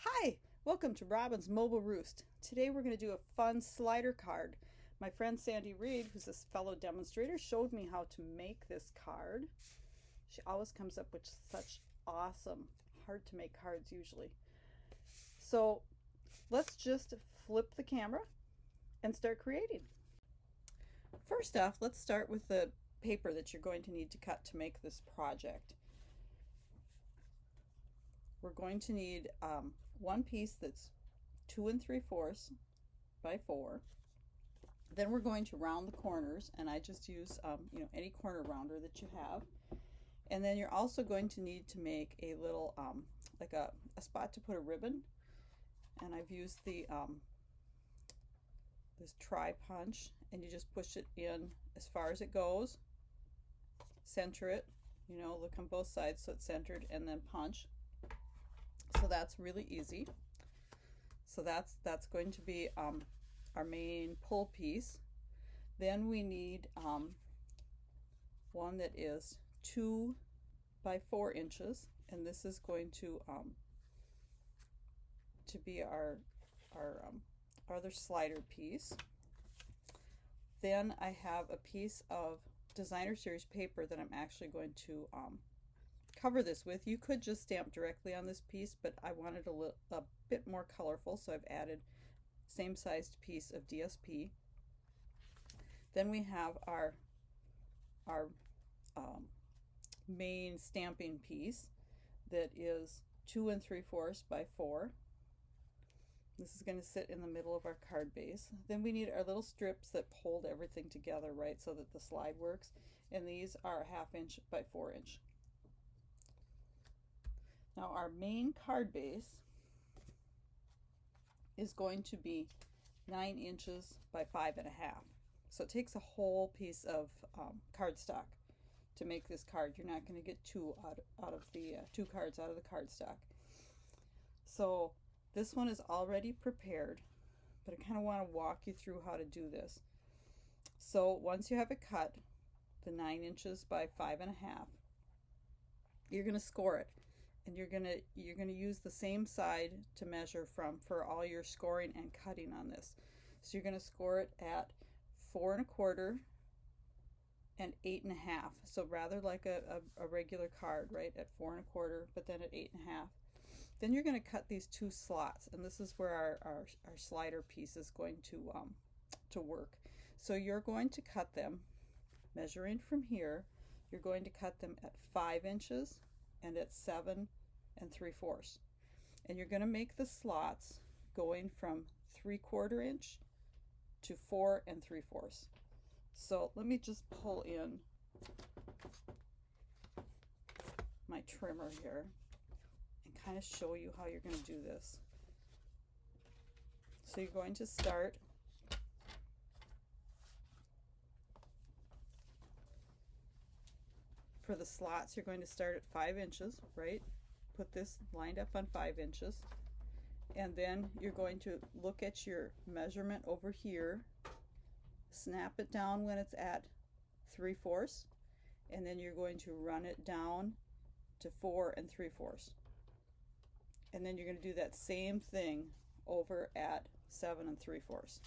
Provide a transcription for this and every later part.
Hi, welcome to Robyn's Mobile Roost. Today we're going to do a fun slider card. My friend Sandy Reed, who's a fellow demonstrator, showed me how to make this card. She always comes up with such awesome, hard to make cards usually. So let's just flip the camera and start creating. First off, let's start with the paper that you're going to need to cut to make this project. We're going to need one piece that's 2 3/4 by 4. Then we're going to round the corners, and I just use any corner rounder that you have. And then you're also going to need to make a little like a spot to put a ribbon. And I've used the this tri-punch, and you just push it in as far as it goes, center it, look on both sides so it's centered, and then punch. So that's really easy. So that's going to be our main pull piece. Then we need one that is 2 by 4 inches, and this is going to be our other slider piece. Then I have a piece of designer series paper that I'm actually going to cover this with. You could just stamp directly on this piece, but I wanted a bit more colorful, so I've added same sized piece of DSP. Then we have our main stamping piece that is 2 3/4 by 4. This is going to sit in the middle of our card base. Then we need our little strips that hold everything together, right, so that the slide works, and these are 1/2 inch by 4 inch. Now our main card base is going to be 9 inches by 5.5. So it takes a whole piece of cardstock to make this card. You're not going to get two cards out of the cardstock. So this one is already prepared, but I kind of want to walk you through how to do this. So once you have it cut, the 9 inches by 5.5, you're going to score it. And you're gonna use the same side to measure from for all your scoring and cutting on this. So you're gonna score it at 4 1/4 and 8 1/2. So rather like a regular card, right? At 4 1/4, but then at 8 1/2. Then you're gonna cut these 2 slots, and this is where our slider piece is going to work. So you're going to cut them, measuring from here. You're going to cut them at 5 inches and at 7 3/4, and you're going to make the slots going from 3/4 inch to 4 3/4. So let me just pull in my trimmer here and kind of show you how you're going to do this. So you're going to start for the slots. You're going to start at 5 inches, right? Put this lined up on 5 inches, and then you're going to look at your measurement over here, snap it down when it's at 3/4, and then you're going to run it down to 4 3/4, and then you're going to do that same thing over at 7 3/4.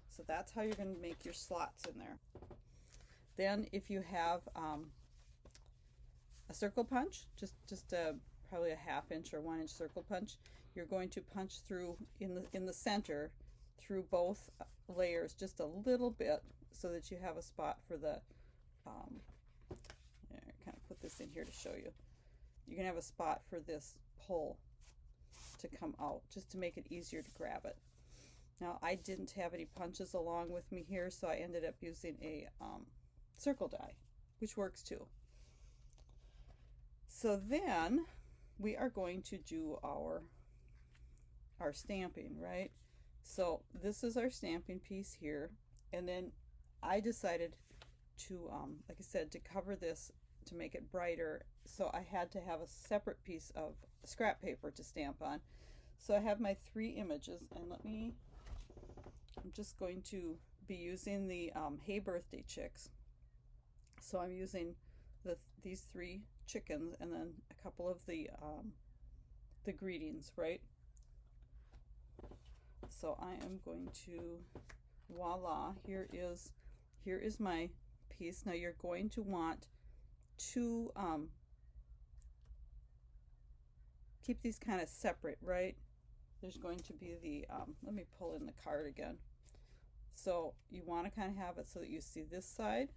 So that's how you're going to make your slots in there. Then if you have a circle punch, just probably a 1/2 inch or 1 inch circle punch, you're going to punch through in the center through both layers just a little bit, so that you have a spot for the kind of put this in here to show you. You're gonna have a spot for this pull to come out, just to make it easier to grab it. Now I didn't have any punches along with me here, so I ended up using a circle die, which works too. So then we are going to do our stamping, right? So this is our stamping piece here, and then I decided to like I said, to cover this to make it brighter, so I had to have a separate piece of scrap paper to stamp on. So I have my 3 images, and I'm just going to be using the Hey Birthday Chicks. So I'm using these 3 chickens, and then a couple of the the greetings, right? So I am going to, voila, here is my piece. Now you're going to want to keep these kind of separate, right? There's going to be the, let me pull in the card again. So you want to kind of have it so that you see this side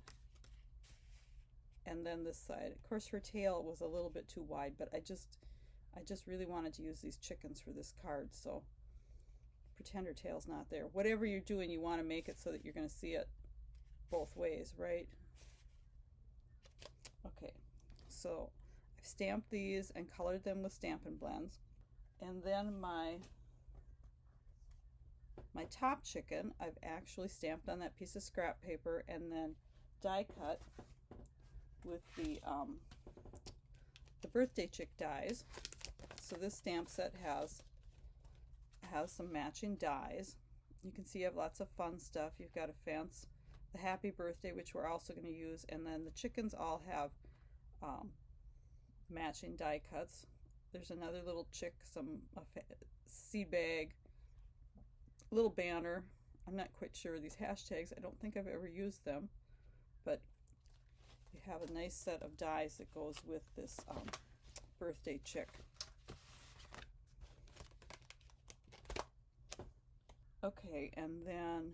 and then this side. Of course her tail was a little bit too wide, but I just really wanted to use these chickens for this card, so pretend her tail's not there. Whatever you're doing, you want to make it so that you're going to see it both ways, right? Okay, so I've stamped these and colored them with Stampin' Blends. And then my top chicken, I've actually stamped on that piece of scrap paper and then die cut with the birthday chick dies. So this stamp set has some matching dies. You can see I have lots of fun stuff. You've got a fence, the happy birthday, which we're also going to use, and then the chickens all have matching die cuts. There's another little chick, some seed bag, little banner. I'm not quite sure these hashtags. I don't think I've ever used them, but you have a nice set of dies that goes with this birthday chick. Okay, and then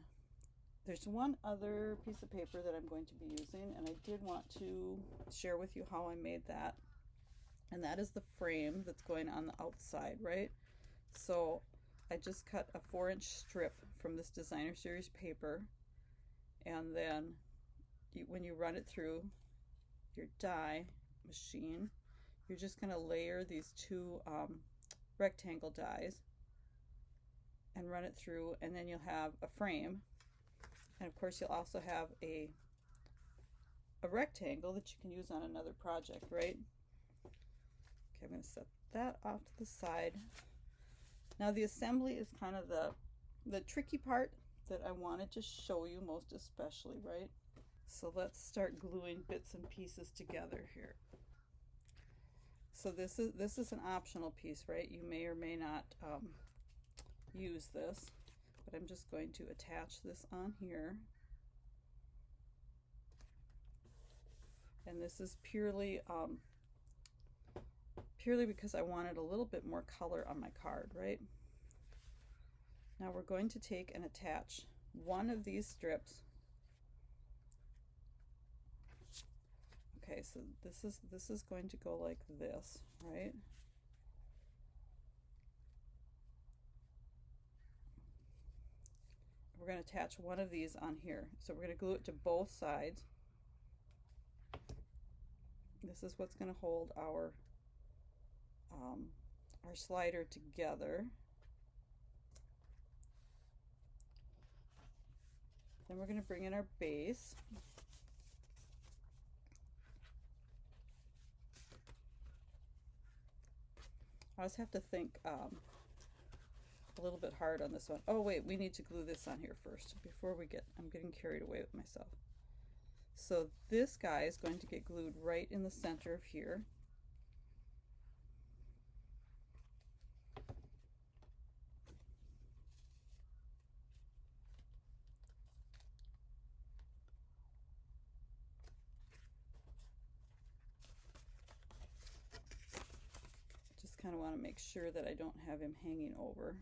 there's one other piece of paper that I'm going to be using, and I did want to share with you how I made that. And that is the frame that's going on the outside, right? So I just cut a 4-inch strip from this designer series paper, and then when you run it through your die machine, you're just going to layer these two rectangle dies and run it through, and then you'll have a frame. And of course you'll also have a rectangle that you can use on another project, right? Okay, I'm going to set that off to the side. Now the assembly is kind of the tricky part that I wanted to show you most especially, right? So let's start gluing bits and pieces together here. So this is an optional piece, right? You may or may not use this, but I'm just going to attach this on here. And this is purely because I wanted a little bit more color on my card, right? Now we're going to take and attach one of these strips. Okay, so this is going to go like this, right? We're going to attach one of these on here. So we're going to glue it to both sides. This is what's going to hold our slider together. Then we're going to bring in our base. I always have to think a little bit hard on this one. Oh wait, we need to glue this on here first before I'm getting carried away with myself. So this guy is going to get glued right in the center of here. Kind of want to make sure that I don't have him hanging over.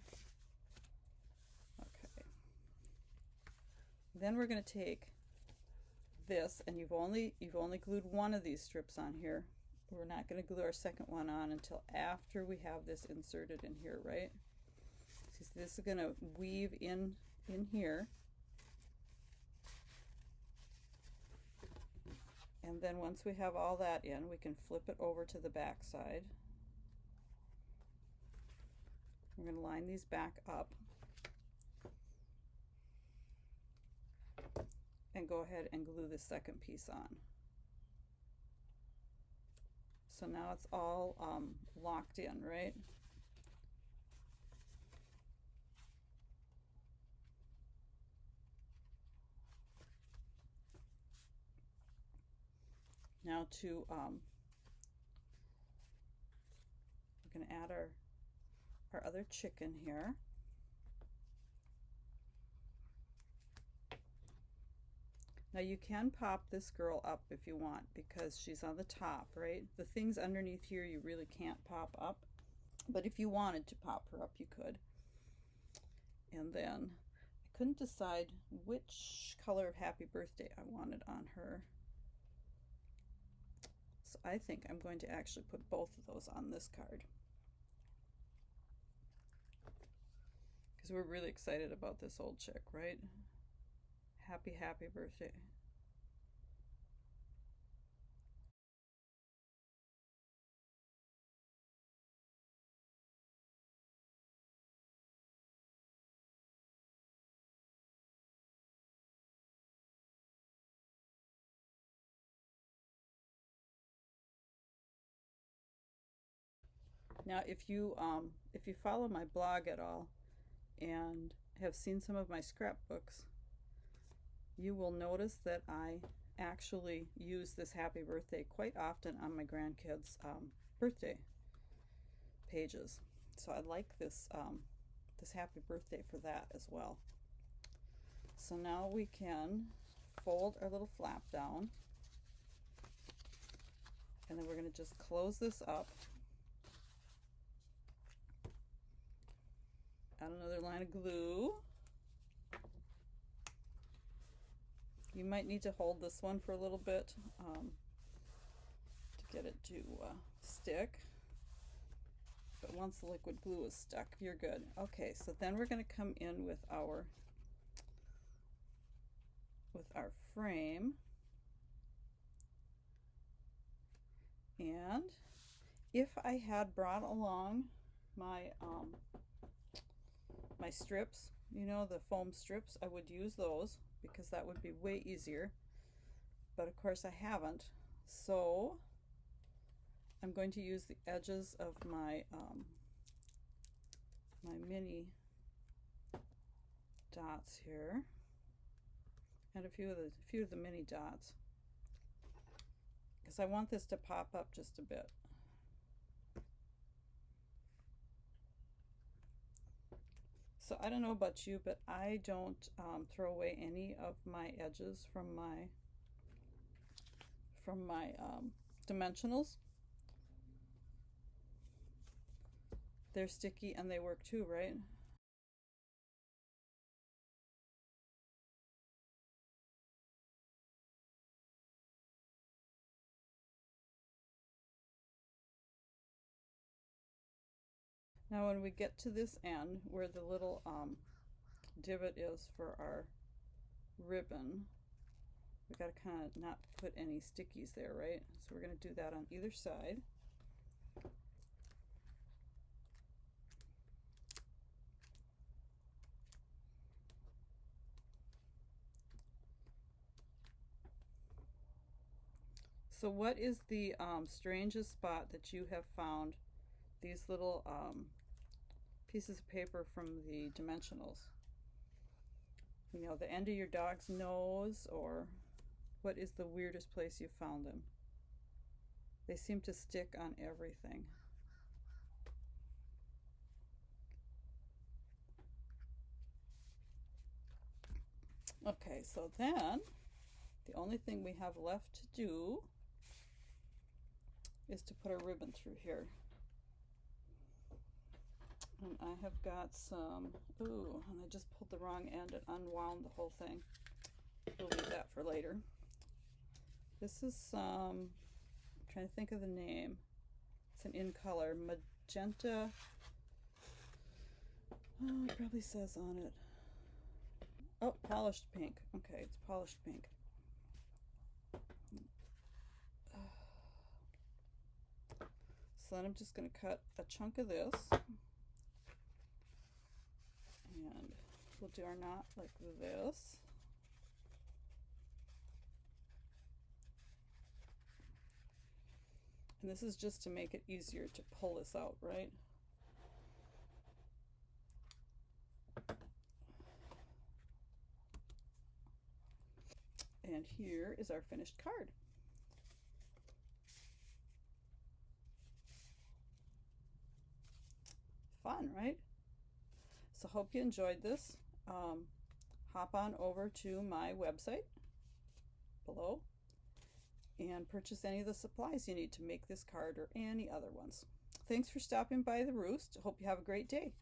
Okay. Then we're going to take this, and you've only glued one of these strips on here. We're not going to glue our second one on until after we have this inserted in here, right? So this is going to weave in here. And then once we have all that in, we can flip it over to the back side. We're going to line these back up and go ahead and glue the second piece on. So now it's all locked in, right? Now we're going to add our our other chicken here. Now you can pop this girl up if you want because she's on the top, right? The things underneath here you really can't pop up. But if you wanted to pop her up, you could. And then I couldn't decide which color of happy birthday I wanted on her. So I think I'm going to actually put both of those on this card. Because we're really excited about this old chick, right? Happy, happy birthday. Now, if you follow my blog at all and have seen some of my scrapbooks, you will notice that I actually use this happy birthday quite often on my grandkids' birthday pages. So I like this this happy birthday for that as well. So now we can fold our little flap down, and then we're going to just close this up. Add another line of glue. You might need to hold this one for a little bit to get it to stick. But once the liquid glue is stuck, you're good. Okay, so then we're going to come in with our frame. And if I had brought along my my strips, you know, the foam strips, I would use those because that would be way easier. But of course I haven't. So I'm going to use the edges of my my mini dots here, and a few of the mini dots, because I want this to pop up just a bit. So I don't know about you, but I don't throw away any of my edges from my dimensionals. They're sticky and they work too, right? Now when we get to this end where the little divot is for our ribbon, we got to kind of not put any stickies there, right? So we're going to do that on either side. So what is the strangest spot that you have found these little pieces of paper from the dimensionals? You know, the end of your dog's nose, or what is the weirdest place you found them? They seem to stick on everything. Okay, so then the only thing we have left to do is to put a ribbon through here. And I have got some, ooh, and I just pulled the wrong end and unwound the whole thing. We'll leave that for later. This is some, I'm trying to think of the name. It's an in color, magenta. Oh, it probably says on it. Oh, polished pink. Okay, it's polished pink. So then I'm just going to cut a chunk of this, and we'll do our knot like this. And this is just to make it easier to pull this out, right? And here is our finished card. Fun. fun, right? So hope you enjoyed this. Hop on over to my website below and purchase any of the supplies you need to make this card or any other ones. Thanks for stopping by the Roost. Hope you have a great day.